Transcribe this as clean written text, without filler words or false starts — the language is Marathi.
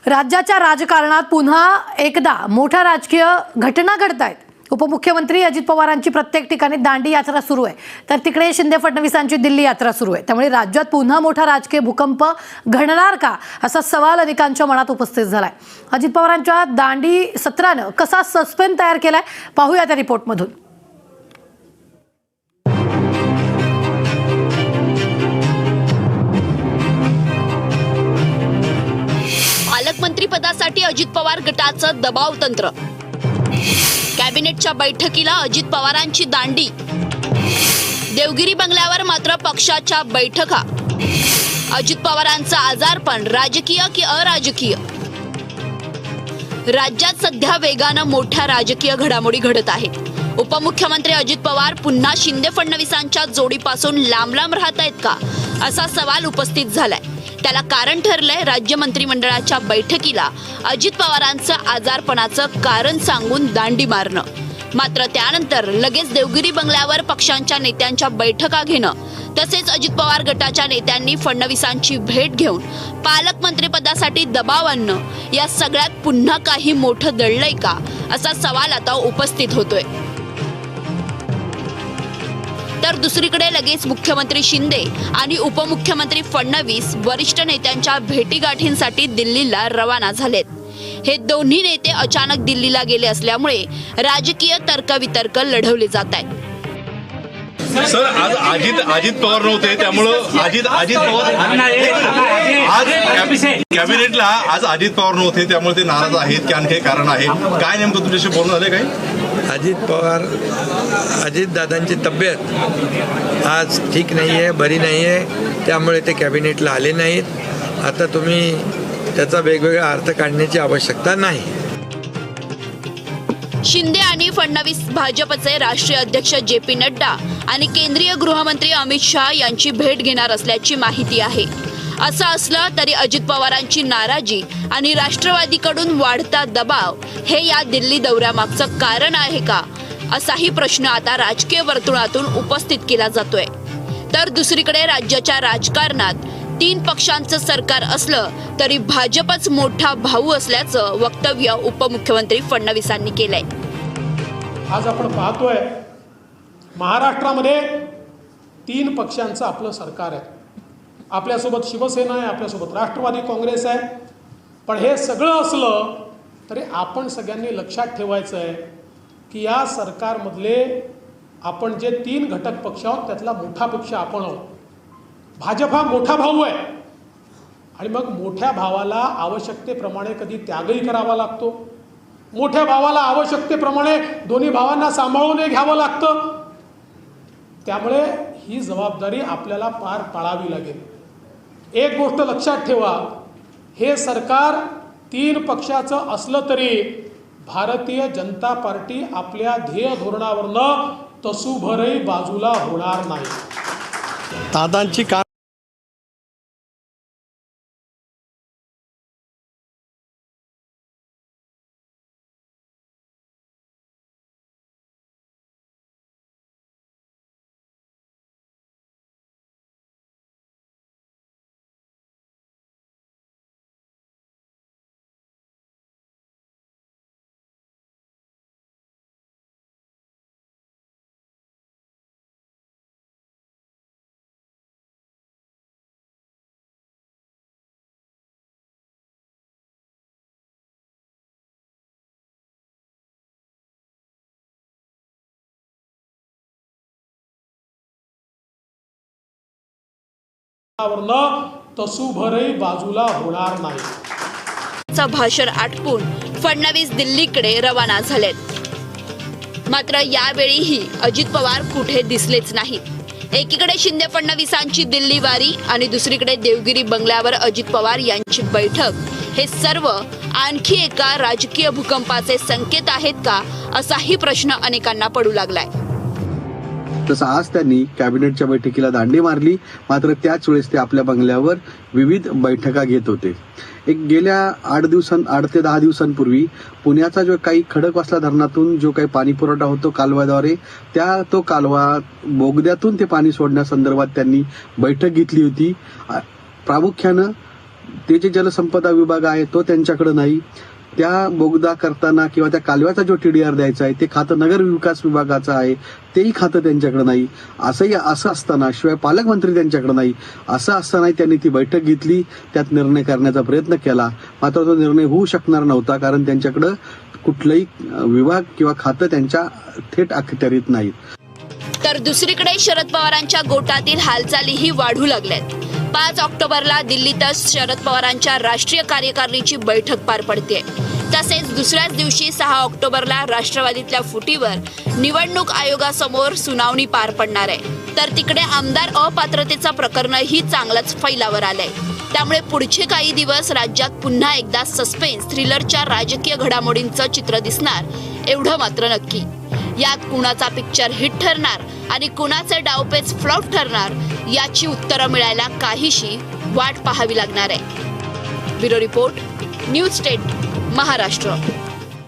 राज्याच्या राजकारणात पुन्हा एकदा मोठ्या राजकीय घटना घडतायत। उपमुख्यमंत्री अजित पवारांची प्रत्येक ठिकाणी दांडी यात्रा सुरू आहे, तर तिकडे शिंदे फडणवीसांची दिल्ली यात्रा सुरू आहे। त्यामुळे राज्यात पुन्हा मोठा राजकीय भूकंप घडणार का असा सवाल अनेकांच्या मनात उपस्थित झालाय। अजित पवारांच्या दांडी सत्रानं कसा सस्पेन्स तयार केलाय पाहूया त्या रिपोर्टमधून। पालकमंत्रीपदासाठी अजित पवार गटाचं दबाव तंत्र। कॅबिनेटच्या बैठकीला अजित पवारांची दांडी। देवगिरी बंगल्यावर मात्र पक्षाच्या बैठका। अजित पवारांचं आजारपण राजकीय की अराजकीय? राज्यात सध्या वेगानं मोठ्या राजकीय घडामोडी घडत आहेत। उपमुख्यमंत्री अजित पवार पुन्हा शिंदे फडणवीसांच्या जोडीपासून लांब लांब राहत आहेत का असा सवाल उपस्थित झालाय। त्याला कारण ठरलंय राज्य मंत्रिमंडळाच्या बैठकीला अजित पवारांचं आजारपणाचं कारण सांगून दांडी मारणं। मात्र त्यानंतर लगेच देवगिरी बंगल्यावर पक्षांच्या नेत्यांच्या बैठका घेणं, तसेच अजित पवार गटाच्या नेत्यांनी फडणवीसांची भेट घेऊन पालकमंत्रीपदासाठी दबाव आणणं, या सगळ्यात पुन्हा काही मोठं दडलंय का असा सवाल आता उपस्थित होतोय। तर दुसरीकडे लगेच मुख्यमंत्री शिंदे आणि उपमुख्यमंत्री फडणवीस वरिष्ठ नेत्यांच्या भेटीगाठींसाठी दिल्लीला रवाना झालेत। हे दोन्ही नेते अचानक दिल्लीला गेले असल्यामुळे राजकीय तर्कवितर्क लढवले जात आहेत। सर, आज अजित पवार नव्हते, त्यामुळं अजित पवार आज कॅबिनेटला आज अजित पवार नव्हते, त्यामुळे ते नाराज आहेत की आणखी कारण आहे काय? नेमकं तुमच्याशी बोलणं झालं काय? अजित पवार, अजितदादांची तब्येत आज ठीक नाही आहे, बरी नाही आहे, त्यामुळे ते कॅबिनेटला आले नाहीत। आता तुम्ही त्याचा वेगवेगळा अर्थ काढण्याची आवश्यकता नाही। शिंदे आणि फडणवीस भाजपचे राष्ट्रीय अध्यक्ष JP नड्डा आणि केंद्रीय गृहमंत्री अमित शहा यांची भेट घेणार असल्याची माहिती आहे। असं असलं तरी अजित पवारांची नाराजी आणि राष्ट्रवादीकडून वाढता दबाव हे या दिल्ली दौऱ्यामागचं कारण आहे का असाही प्रश्न आता राजकीय वर्तुळातून उपस्थित केला जातोय। तर दुसरीकडे राज्याच्या राजकारणात 3 पक्षांचं सरकार असलं तरी भाजपच मोठा भाऊ असल्याचं वक्तव्य उपमुख्यमंत्री फडणवीसांनी केलंय। आज आपण पाहतोय महाराष्ट्रामध्ये 3 पक्षांचं आपलं सरकार आहे। आपल्यासोबत शिवसेना आहे, आपल्यासोबत राष्ट्रवादी काँग्रेस आहे। पण हे सगळं असलं तरी आपण सगळ्यांनी लक्षात ठेवायचं आहे की या सरकारमधले आपण जे 3 घटक पक्ष आहोत त्यातला मोठा पक्ष आपण आहोत। भाजप हा मोठा भाऊ आहे आणि मग मोठ्या भावाला आवश्यकतेप्रमाणे कधी त्यागही करावा लागतो, मोठ्या भावाला आवश्यकतेप्रमाणे दोन्ही भावांना सांभाळूनही घ्यावं लागतं। त्यामुळे ही जबाबदारी आपल्याला पार पाडावी लागेल। एक गोष्ट लक्षात ठेवा, हे सरकार 3 पक्षाचं असलं तरी भारतीय जनता पार्टी आपल्या ध्येय धोरणावरनं तसूभरही बाजूला होणार नाही। दादांची तसूभरही बाजूला होणार नाही। भाषण आटपून फडणवीस दिल्लीकडे रवाना झालेत। मात्र यावेळीही अजित पवार कुठे दिसलेच नाहीत। एकीकडे शिंदे फडणवीसांची दिल्ली वारी आणि दुसरीकडे देवगिरी बंगल्यावर अजित पवार यांची बैठक, हे सर्व आणखी एका राजकीय भूकंपाचे संकेत आहेत का असाही प्रश्न अनेकांना पडू लागलाय। तसं आज त्यांनी कॅबिनेटच्या बैठकीला दांडी मारली, मात्र त्याच वेळेस ते आपल्या बंगल्यावर विविध बैठका घेत होते। गेल्या 8 ते 10 दिवसांपूर्वी पुण्याचा जो काही खडकवासला धरणातून जो काही पाणी पुरवठा होतो कालव्याद्वारे, तो कालवा बोगद्यातून ते पाणी सोडण्यासंदर्भात त्यांनी बैठक घेतली होती। प्रामुख्यानं ते जे जलसंपदा विभाग आहे तो त्यांच्याकडे नाही. त्या बोगदा करताना किंवा त्या कालव्याचा जो TDR द्यायचा आहे ते खातं नगर विकास विभागाचं आहे, तेही खातं त्यांच्याकडे नाही. असं असताना शिवाय पालकमंत्री त्यांच्याकडे नाही, असं असतानाही त्यांनी ती बैठक घेतली, त्यात निर्णय करण्याचा प्रयत्न केला. मात्र तो निर्णय होऊ शकणार नव्हता, कारण त्यांच्याकडं कुठलंही विभाग किंवा खातं त्यांच्या थेट अखत्यारीत नाहीत. तर दुसरीकडे शरद पवारांच्या गोटातील हालचालीही वाढू लागल्यात. 5 ऑक्टोबरला दिल्लीतच शरद पवारांच्या राष्ट्रीय कार्यकारिणीची बैठक पार पडते. तसेच दुसऱ्याच दिवशी 6 ऑक्टोबरला राष्ट्रवादीतल्या फुटीवर निवडणूक आयोगासमोर सुनावणी पार पडणार आहे. तर तिकडे आमदार अपात्रतेचं प्रकरणही चांगलंच फैलावर आलंय. त्यामुळे पुढचे काही दिवस राज्यात पुन्हा एकदा सस्पेन्स थ्रिलरच्या राजकीय घडामोडींचं चित्र दिसणार एवढं मात्र नक्की. यात कुणाचा पिक्चर हिट ठरणार आणि कुणाचे डावपेच फ्लॉप ठरणार याची उत्तरं मिळायला काहीशी वाट पाहावी लागणार आहे. Bureau report, news state, Maharashtra.